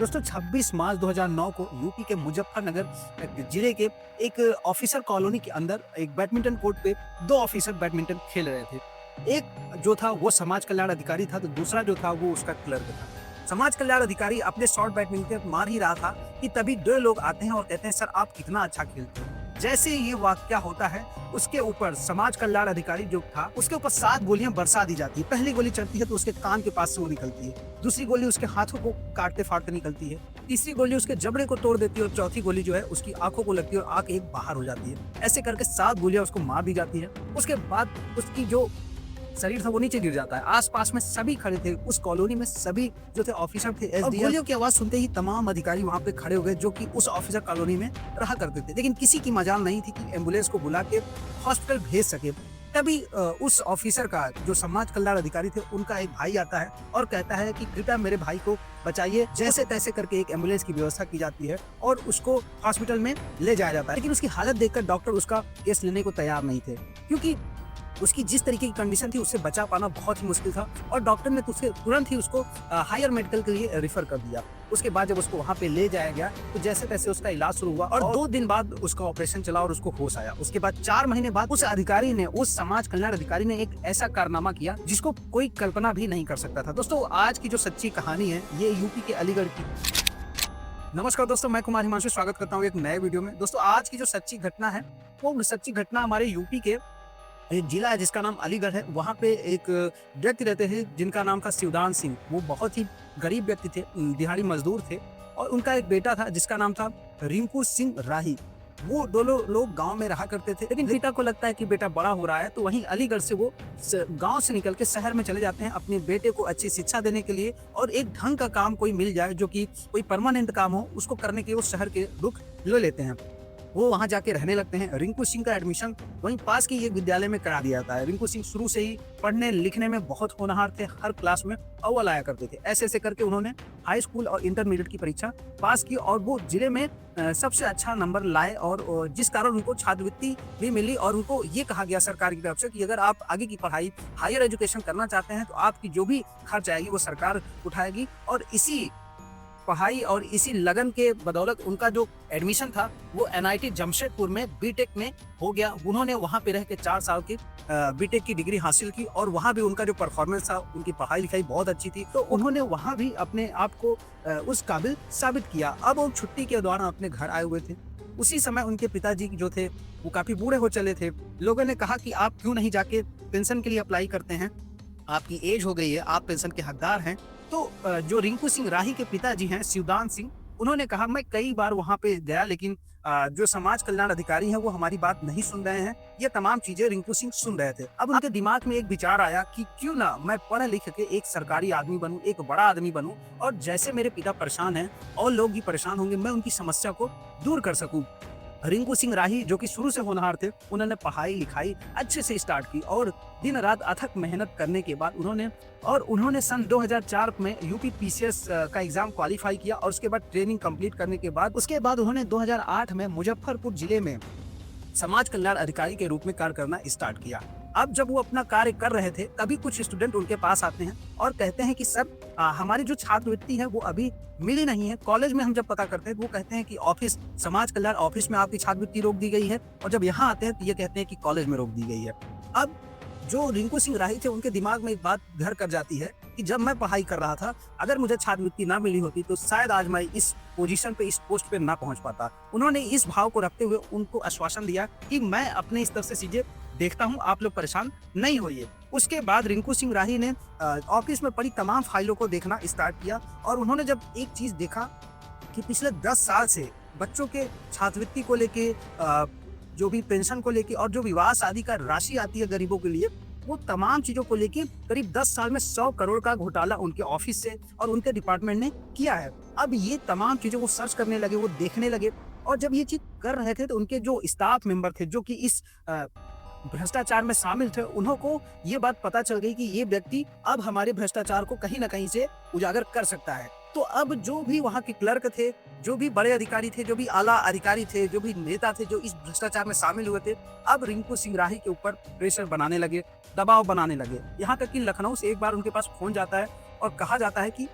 दोस्तों 26 मार्च 2009 को यूपी के मुजफ्फरनगर जिले के एक ऑफिसर कॉलोनी के अंदर एक बैडमिंटन कोर्ट पे दो ऑफिसर बैडमिंटन खेल रहे थे। एक जो था वो समाज कल्याण अधिकारी था, तो दूसरा जो था वो उसका क्लर्क था। समाज कल्याण अधिकारी अपने शॉर्ट बैडमिंटन मार ही रहा था कि तभी दो लोग आते हैं और कहते हैं, सर आप कितना अच्छा खेलते हो। जैसे ही ये वाकया होता है, उसके ऊपर समाज कल्याण अधिकारी जो था उसके ऊपर 7 गोलियां बरसा दी जाती है। पहली गोली चलती है तो उसके कान के पास से वो निकलती है, दूसरी गोली उसके हाथों को काटते फाड़ते निकलती है, तीसरी गोली उसके जबड़े को तोड़ देती है और चौथी गोली जो है उसकी आंखों को लगती है और आंख एक बाहर हो जाती है। ऐसे करके 7 गोलियां उसको मार दी जाती है। उसके बाद उसकी जो शरीर था वो नीचे गिर जाता है। आसपास में सभी खड़े थे, उस कॉलोनी में सभी जो थे ऑफिसर थे, और गोलियों की आवाज सुनते ही तमाम अधिकारी वहां पे खड़े हो गए जो कि उस ऑफिसर कॉलोनी में रहा करते थे। लेकिन किसी की मजाल नहीं थी कि एम्बुलेंस को बुला के हॉस्पिटल भेज सके। तभी उस ऑफिसर का जो समाज कल्याण अधिकारी थे उनका एक भाई आता है और कहता है कि कृपया मेरे भाई को बचाइए। जैसे तैसे करके एक एम्बुलेंस की व्यवस्था की जाती है और उसको हॉस्पिटल में ले जाया जाता है। लेकिन उसकी हालत देखकर डॉक्टर उसका केस लेने को तैयार नहीं थे, क्योंकि उसकी जिस तरीके की कंडीशन थी उससे बचा पाना बहुत ही मुश्किल था। और डॉक्टर ने तुरंत ही उसको हायर मेडिकल के लिए रेफर कर दिया। उसके बाद जब उसको वहां पे ले जाया गया तो जैसे तैसे उसका इलाज शुरू हुआ और 2 दिन बाद उसका ऑपरेशन चला और उसको होश आया। उसके बाद 4 महीने बाद उस अधिकारी ने, उस समाज कल्याण अधिकारी ने एक ऐसा कारनामा किया जिसको कोई कल्पना भी नहीं कर सकता था। दोस्तों, आज की जो सच्ची कहानी है ये यूपी के अलीगढ़ की। नमस्कार दोस्तों, मैं कुमार हिमांशु स्वागत करता हूँ एक नए वीडियो में। दोस्तों, आज की जो सच्ची घटना है वो सच्ची घटना हमारे यूपी के एक जिला है जिसका नाम अलीगढ़ है। वहाँ पे एक व्यक्ति रहते थे जिनका नाम था शिवदान सिंह। वो बहुत ही गरीब व्यक्ति थे, दिहाड़ी मजदूर थे, और उनका एक बेटा था जिसका नाम था रिंकू सिंह राही। वो दोनों लोग गांव में रहा करते थे, लेकिन बेटा को लगता है कि बेटा बड़ा हो रहा है, तो वहीं अलीगढ़ से वो गांव से निकल के शहर में चले जाते हैं अपने बेटे को अच्छी शिक्षा देने के लिए। और एक ढंग का काम कोई मिल जाए जो कि कोई परमानेंट काम हो, उसको करने के लिए वो शहर के रुख ले लेते हैं। वो वहां जाके रहने लगते हैं। रिंकू सिंह का एडमिशन वहीं पास के एक विद्यालय में करा दिया जाता है। रिंकू सिंह शुरू से ही पढ़ने लिखने में बहुत होनहार थे, हर क्लास में अव्वल आया करते थे। ऐसे ऐसे करके उन्होंने हाई स्कूल और इंटरमीडिएट की परीक्षा पास की और वो जिले में सबसे अच्छा नंबर लाए, और जिस कारण उनको छात्रवृत्ति भी मिली। और उनको ये कहा गया सरकार की तरफ से कि अगर आप आगे की पढ़ाई, हायर एजुकेशन करना चाहते हैं तो आपकी जो भी खर्च आएगी वो सरकार उठाएगी। और इसी पढ़ाई और इसी लगन के बदौलत उनका जो एडमिशन था वो एनआईटी जमशेदपुर में बीटेक में हो गया। उन्होंने वहां पे रह के 4 साल की बीटेक की डिग्री हासिल की, और वहां भी उनका जो परफॉर्मेंस था, उनकी पढ़ाई लिखाई बहुत अच्छी थी, तो उन्होंने वहां भी अपने आप को उस काबिल साबित किया। अब वो छुट्टी के दौरान अपने घर आए हुए थे। उसी समय उनके पिताजी जो थे वो काफी बूढ़े हो चले थे। लोगों ने कहा कि आप क्यों नहीं जाके पेंशन के लिए अप्लाई करते हैं, आपकी एज हो गई है, आप पेंशन के हकदार हैं। तो जो रिंकू सिंह राही के पिताजी हैं शिवदान सिंह, उन्होंने कहा मैं कई बार वहां पे गया, लेकिन जो समाज कल्याण अधिकारी हैं वो हमारी बात नहीं सुन रहे हैं। ये तमाम चीजें रिंकू सिंह सुन रहे थे। अब उनके दिमाग में एक विचार आया कि क्यों ना मैं पढ़ लिख के एक सरकारी आदमी बनूं, एक बड़ा आदमी बनूं, और जैसे मेरे पिता परेशान हैं और लोग भी परेशान होंगे, मैं उनकी समस्या को दूर कर सकूं। रिंकू सिंह राही जो कि शुरू से होनहार थे, उन्होंने पढ़ाई लिखाई अच्छे से स्टार्ट की और दिन रात अथक मेहनत करने के बाद उन्होंने सन 2004 में यूपी पीसीएस का एग्जाम क्वालिफाई किया। और उसके बाद ट्रेनिंग कंप्लीट करने के बाद उन्होंने 2008 में मुजफ्फरपुर जिले में समाज कल्याण अधिकारी के रूप में कार्य करना स्टार्ट किया। अब जब वो अपना कार्य कर रहे थे तभी कुछ स्टूडेंट उनके पास आते हैं और कहते हैं कि सर हमारी जो छात्रवृत्ति है वो अभी मिली नहीं है। कॉलेज में हम जब पता करते हैं तो वो कहते हैं कि ऑफिस, समाज कल्याण ऑफिस में आपकी छात्रवृत्ति रोक दी गई है, और जब यहाँ आते हैं तो ये कहते हैं कि कॉलेज में रोक दी गई है। अब जो रिंकू सिंह राही थे उनके दिमाग में एक बात घर कर जाती है कि जब मैं पढ़ाई कर रहा था, अगर मुझे छात्रवृत्ति ना मिली होती तो शायद आज मैं इस पोजीशन पे, इस पोस्ट पे ना पहुंच पाता। उन्होंने इस भाव को रखते हुए उनको आश्वासन दिया कि मैं अपने स्तर से चीजें देखता हूं, आप लोग परेशान नहीं होइए। उसके बाद रिंकू सिंह राही ने ऑफिस में पड़ी तमाम फाइलों को देखना स्टार्ट किया, और उन्होंने जब एक चीज देखा कि पिछले 10 साल से बच्चों के छात्रवृत्ति को लेके, जो भी पेंशन को लेके, और जो विवाह शादी का राशि आती है गरीबों के लिए, वो तमाम चीजों को लेके करीब 10 साल में 100 करोड़ का घोटाला उनके ऑफिस से और उनके डिपार्टमेंट ने किया है। अब ये तमाम चीजों को सर्च करने लगे, वो देखने लगे, और जब ये चीज कर रहे थे तो उनके जो स्टाफ मेंबर थे जो कि इस भ्रष्टाचार में शामिल थे, उनको ये बात पता चल गई कि ये व्यक्ति अब हमारे भ्रष्टाचार को कहीं ना कहीं से उजागर कर सकता है। तो अब जो भी वहाँ के क्लर्क थे, जो भी बड़े अधिकारी थे, जो भी आला अधिकारी थे, जो भी नेता थे जो इस भ्रष्टाचार में शामिल हुए थे, अब रिंकू सिंह राही के ऊपर प्रेशर बनाने लगे, दबाव बनाने लगे। यहाँ तक कि लखनऊ से एक बार उनके पास फोन जाता है और कहा जाता है कि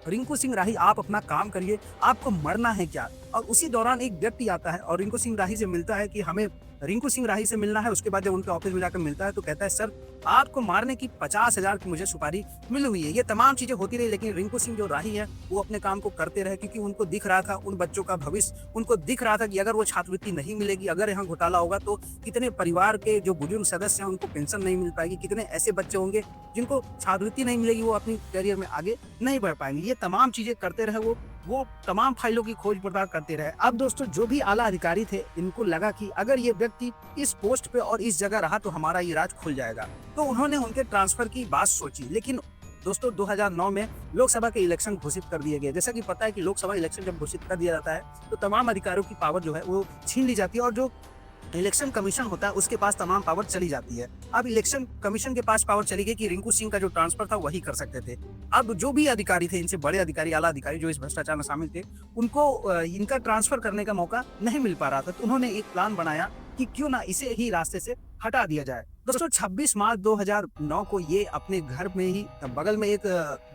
रिंकू सिंह राही आप अपना काम करिए, आपको मरना है क्या। और उसी दौरान एक व्यक्ति आता है और रिंकू सिंह राही से मिलता है कि हमें रिंकू सिंह राही से मिलना है। उसके बाद जब उनके ऑफिस में जाकर मिलता है तो कहता है सर आपको मारने की 50,000 की मुझे सुपारी मिली हुई है। ये तमाम चीजें होती रही, लेकिन रिंकू सिंह जो राही है वो अपने काम को करते रहे, क्योंकि उनको दिख रहा था उन बच्चों का भविष्य, उनको दिख रहा था कि अगर वो छात्रवृत्ति नहीं मिलेगी, अगर यहाँ घोटाला होगा तो कितने परिवार के जो बुजुर्ग सदस्य हैं उनको पेंशन नहीं मिल पाएगी, कितने ऐसे बच्चे होंगे जिनको छात्रवृत्ति नहीं मिलेगी, वो अपनी करियर में आगे नहीं बढ़ पाएंगे। ये तमाम चीजें करते रहे वो तमाम फाइलों की खोज पड़ताल करते रहे। अब दोस्तों जो भी आला अधिकारी थे, इनको लगा कि अगर ये व्यक्ति इस पोस्ट पे और इस जगह रहा तो हमारा ये राज खुल जाएगा, तो उन्होंने उनके ट्रांसफर की बात सोची। लेकिन दोस्तों 2009 में लोकसभा के इलेक्शन घोषित कर दिए गए। जैसा कि पता है कि लोकसभा इलेक्शन जब घोषित कर दिया जाता है तो तमाम अधिकारियों की पावर जो है वो छीन ली जाती है और जो इलेक्शन कमीशन होता है उसके पास तमाम पावर चली जाती है। अब इलेक्शन कमीशन के पास पावर चली गई कि रिंकू सिंह का जो ट्रांसफर था वही कर सकते थे। अब जो भी अधिकारी थे, इनसे बड़े अधिकारी, आला अधिकारी जो इस भ्रष्टाचार में शामिल थे, उनको इनका ट्रांसफर करने का मौका नहीं मिल पा रहा था। तो उन्होंने एक प्लान बनाया कि क्यों ना इसे ही रास्ते से हटा दिया जाए। दोस्तों 26 मार्च 2009 को ये अपने घर में ही बगल में एक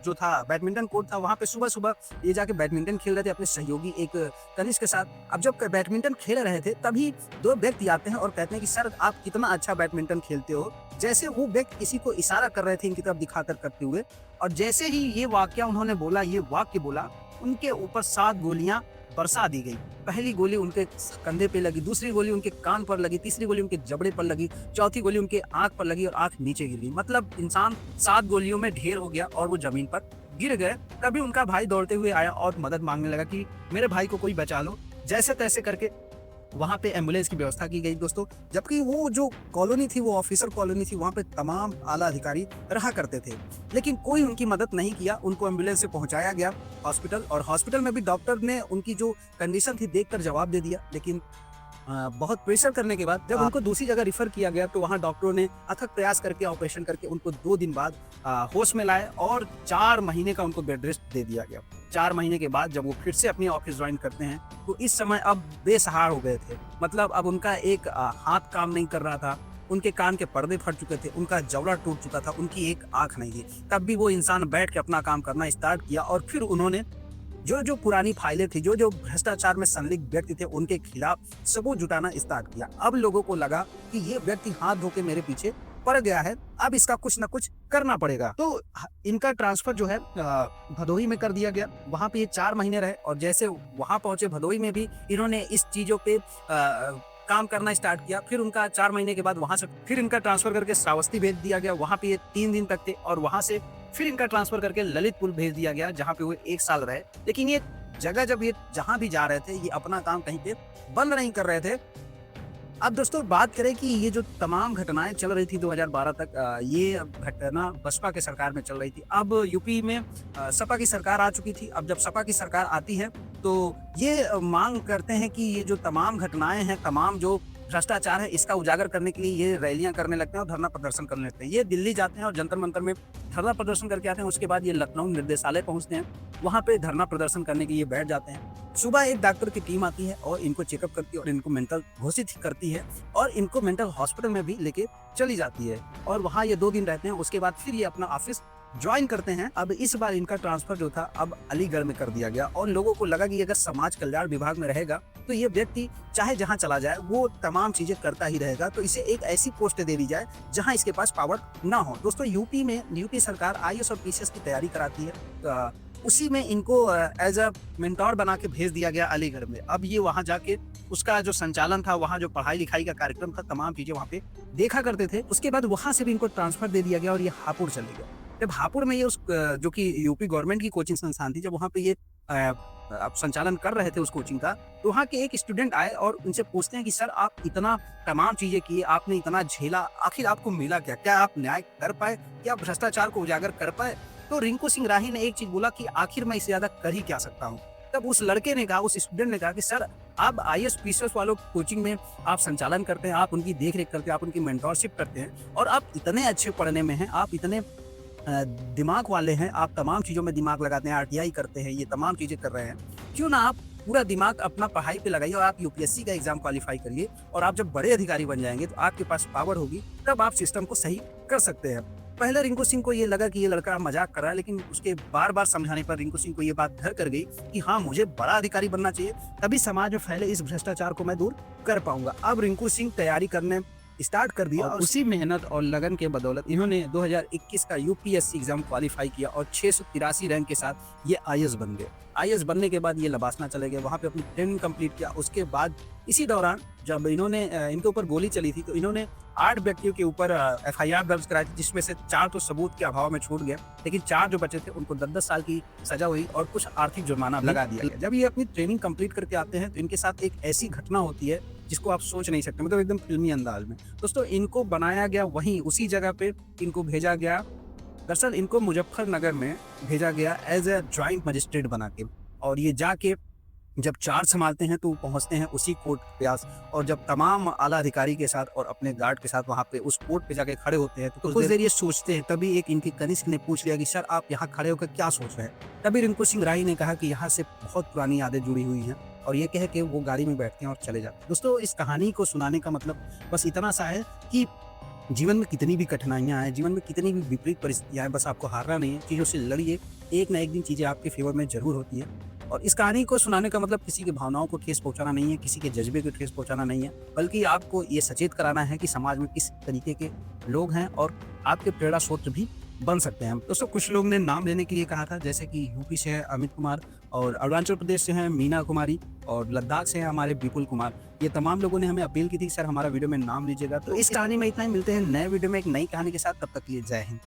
जो था बैडमिंटन कोर्ट था, वहां पे सुबह सुबह ये जाके बैडमिंटन खेल रहे थे अपने सहयोगी एक तनिष्क के साथ। अब जब बैडमिंटन खेल रहे थे तभी दो व्यक्ति आते हैं और कहते हैं कि सर आप कितना अच्छा बैडमिंटन खेलते हो। जैसे वो व्यक्ति किसी को इशारा कर रहे थे इनकी तरफ दिखाकर करते हुए, और जैसे ही ये वाक्य उन्होंने बोला, ये वाक्य बोला, उनके ऊपर 7 गोलियां बरसा दी गई। पहली गोली उनके कंधे पे लगी, दूसरी गोली उनके कान पर लगी, तीसरी गोली उनके जबड़े पर लगी, चौथी गोली उनके आंख पर लगी और आंख नीचे गिर गई। मतलब इंसान 7 गोलियों में ढेर हो गया और वो जमीन पर गिर गए। तभी उनका भाई दौड़ते हुए आया और मदद मांगने लगा कि मेरे भाई को कोई बचा लो। जैसे तैसे करके वहाँ पे एम्बुलेंस की व्यवस्था की गई दोस्तों। जबकि वो जो कॉलोनी थी वो ऑफिसर कॉलोनी थी, वहाँ पे तमाम आला अधिकारी रहा करते थे, लेकिन कोई उनकी मदद नहीं किया। उनको एम्बुलेंस से पहुंचाया गया हॉस्पिटल, और हॉस्पिटल में भी डॉक्टर ने उनकी जो कंडीशन थी देखकर जवाब दे दिया। लेकिन बहुत प्रेशर करने के बाद जब उनको दूसरी जगह रिफर किया गया तो वहाँ डॉक्टरों ने अथक प्रयास करके ऑपरेशन करके उनको 2 दिन बाद होश में लाए और 4 महीने का उनको बेड रेस्ट दे दिया गया। 4 महीने के बाद जब वो फिर से अपनी ऑफिस ज्वाइन करते हैं तो इस समय अब बेसहारा हो गए थे। मतलब अब उनका एक हाथ काम नहीं कर रहा था, उनके कान के पर्दे फट चुके थे, उनका जबड़ा टूट चुका था, उनकी एक आंख नहीं थी। तब भी वो इंसान बैठ के अपना काम करना स्टार्ट किया और फिर उन्होंने जो पुरानी फाइलें थी, जो भ्रष्टाचार में संलिप्त व्यक्ति थे, उनके खिलाफ सबूत जुटाना स्टार्ट किया। अब लोगों को लगा कि ये व्यक्ति हाथ धो के मेरे पीछे पड़ गया है, अब इसका कुछ ना कुछ करना पड़ेगा। तो इनका ट्रांसफर जो है भदोही में कर दिया गया। वहां पे ये 4 महीने रहे और जैसे वहां पहुंचे भदोही में भी इन्होंने इस चीजों पे काम करना स्टार्ट किया। फिर उनका 4 महीने के बाद वहां से फिर इनका ट्रांसफर करके श्रावस्ती भेज दिया गया। वहां पे ये 3 दिन तक थे और वहां से फिर इनका ट्रांसफर करके ललितपुर भेज दिया गया, जहां पे वो 1 साल रहे। लेकिन ये जगह जब ये जहां भी जा रहे थे ये अपना काम कहीं पे बंद नहीं कर रहे थे। अब दोस्तों बात करें कि ये जो तमाम घटनाएं चल रही थी 2012 तक, ये घटना बसपा के सरकार में चल रही थी। अब यूपी में सपा की सरकार आ चुकी थी। अब जब सपा की सरकार आती है तो ये मांग करते हैं कि ये जो तमाम घटनाएं हैं, तमाम जो भ्रष्टाचार है, इसका उजागर करने के लिए ये रैलियां करने लगते हैं और धरना प्रदर्शन करने लगते हैं। ये दिल्ली जाते हैं और जंतर मंतर में धरना प्रदर्शन करके आते हैं। उसके बाद ये लखनऊ निर्देशालय पहुंचते हैं, वहां पे धरना प्रदर्शन करने के लिए बैठ जाते हैं। सुबह एक डॉक्टर की टीम आती है और इनको चेकअप करती है और इनको मेंटल घोषित करती है और इनको मेंटल हॉस्पिटल में भी लेके चली जाती है और वहाँ ये 2 दिन रहते हैं। उसके बाद फिर ये अपना ऑफिस ज्वाइन करते हैं। अब इस बार इनका ट्रांसफर जो था अब अलीगढ़ में कर दिया गया और लोगों को लगा कि अगर समाज कल्याण विभाग में रहेगा तो ये व्यक्ति चाहे जहां चला जाए वो तमाम चीजें करता ही रहेगा, तो इसे एक ऐसी पोस्ट दे दी जाए जहां इसके पास पावर ना हो। दोस्तों यूपी सरकार IAS और PCS की तैयारी कराती है, उसी में इनको एज अ मेंटोर बना के भेज दिया गया अलीगढ़ में। अब ये वहां जाके उसका जो संचालन था, वहां जो पढ़ाई लिखाई का कार्यक्रम था, तमाम चीजें वहां पे देखा करते थे। उसके बाद वहां से भी इनको ट्रांसफर दे दिया गया और ये हापुड़ चले गए। जब हापुड़ में ये उस जो कि यूपी गवर्नमेंट की कोचिंग संस्थान थी, जब वहाँ पे ये आप संचालन कर रहे थे उस कोचिंग का, तो वहाँ के एक स्टूडेंट आए और उनसे पूछते हैं कि सर आप इतना तमाम चीजें किए, आपने इतना झेला, आखिर आपको मिला क्या? क्या आप न्याय कर पाए? क्या भ्रष्टाचार को उजागर कर पाए? तो रिंकू सिंह राही ने एक चीज बोला कि आखिर मैं इससे ज्यादा कर ही क्या सकता हूँ। तब उस लड़के ने कहा, उस स्टूडेंट ने कहा कि सर आप IAS PCS वालों कोचिंग में आप संचालन करते हैं, आप उनकी देख रेख करते हैं, आप उनकी मेंटोरशिप करते हैं और आप इतने अच्छे पढ़ने में हैं, आप इतने दिमाग वाले हैं, आप तमाम चीज़ों में दिमाग लगाते हैं, RTI करते हैं, ये तमाम चीज़ें कर रहे हैं, क्यों ना आप पूरा दिमाग अपना पढ़ाई पे लगाइए और आप UPSC का एग्जाम क्वालिफाई करिए और आप जब बड़े अधिकारी बन जाएंगे तो आपके पास पावर होगी, तब आप सिस्टम को सही कर सकते हैं। पहले रिंकू सिंह को ये लगा कि ये लड़का मजाक कर रहा है, लेकिन उसके बार-बार समझाने पर रिंकू सिंह को ये बात घर कर गई कि हाँ, मुझे बड़ा अधिकारी बनना चाहिए, तभी समाज में फैले इस भ्रष्टाचार को मैं दूर कर पाऊँगा। अब रिंकू सिंह तैयारी करने स्टार्ट कर दिया और उसी मेहनत और लगन के बदौलत इन्होंने 2021 का यूपीएससी एग्जाम क्वालिफाई किया और 683 रैंक के साथ ये आईएएस बन गए। आईएएस बनने के बाद ये लबासना चले गए, वहाँ पे अपनी ट्रेनिंग कंप्लीट किया। उसके बाद इसी दौरान जब इनके ऊपर गोली चली थी, तो इन्होंने 8 व्यक्तियों के ऊपर एफआईआर दर्ज कराई थी, जिसमें से 4 तो सबूत के अभाव में छूट गए, लेकिन 4 जो बचे थे उनको 10-10 साल की सजा हुई और कुछ आर्थिक जुर्माना लगा दिया गया। जब ये अपनी ट्रेनिंग कंप्लीट करके आते हैं तो इनके साथ एक ऐसी घटना होती है जिसको आप सोच नहीं सकते, मतलब एकदम फिल्मी अंदाज में। दोस्तों, इनको बनाया गया वहीं उसी जगह पे इनको भेजा गया। दरअसल इनको मुजफ्फरनगर में भेजा गया एज ए जॉइंट मजिस्ट्रेट बना के, और ये जाके जब चार्ज संभालते हैं तो पहुंचते हैं उसी कोर्ट के पास, और जब तमाम आला अधिकारी के साथ और अपने गार्ड के साथ वहां पे उस कोर्ट पे जाके खड़े होते हैं तो कुछ देर ये सोचते हैं। तभी एक इनके कनिष्ठ ने पूछ लिया कि सर, आप यहाँ खड़े होकर क्या सोच रहे हैं? तभी रिंकू सिंह राही ने कहा कि यहाँ से बहुत पुरानी यादें जुड़ी हुई हैं, और ये कह के वो गाड़ी में बैठते हैं और चले जाते हैं। दोस्तों, इस कहानी को सुनाने का मतलब बस इतना सा है कि जीवन में कितनी भी कठिनाइयां आए, जीवन में कितनी भी विपरीत परिस्थितियां आए, बस आपको हारना नहीं है, चीज़ों से लड़िए, एक ना एक दिन चीज़ें आपके फेवर में जरूर होती है। और इस कहानी को सुनाने का मतलब किसी की भावनाओं को ठेस पहुंचाना नहीं है, किसी के जज्बे को ठेस पहुंचाना नहीं है, बल्कि आपको ये सचेत कराना है कि समाज में किस तरीके के लोग हैं और आपके प्रेरणा स्रोत भी बन सकते हैं। दोस्तों, कुछ लोग ने नाम लेने के लिए कहा था, जैसे कि यूपी से है अमित कुमार, और अरुणाचल प्रदेश से हैं मीना कुमारी, और लद्दाख से हैं हमारे विपुल कुमार। ये तमाम लोगों ने हमें अपील की थी, सर हमारा वीडियो में नाम लीजिएगा। तो इस कहानी में इतना ही, मिलते हैं नए वीडियो में एक नई कहानी के साथ, तब तक के लिए जय हिंद।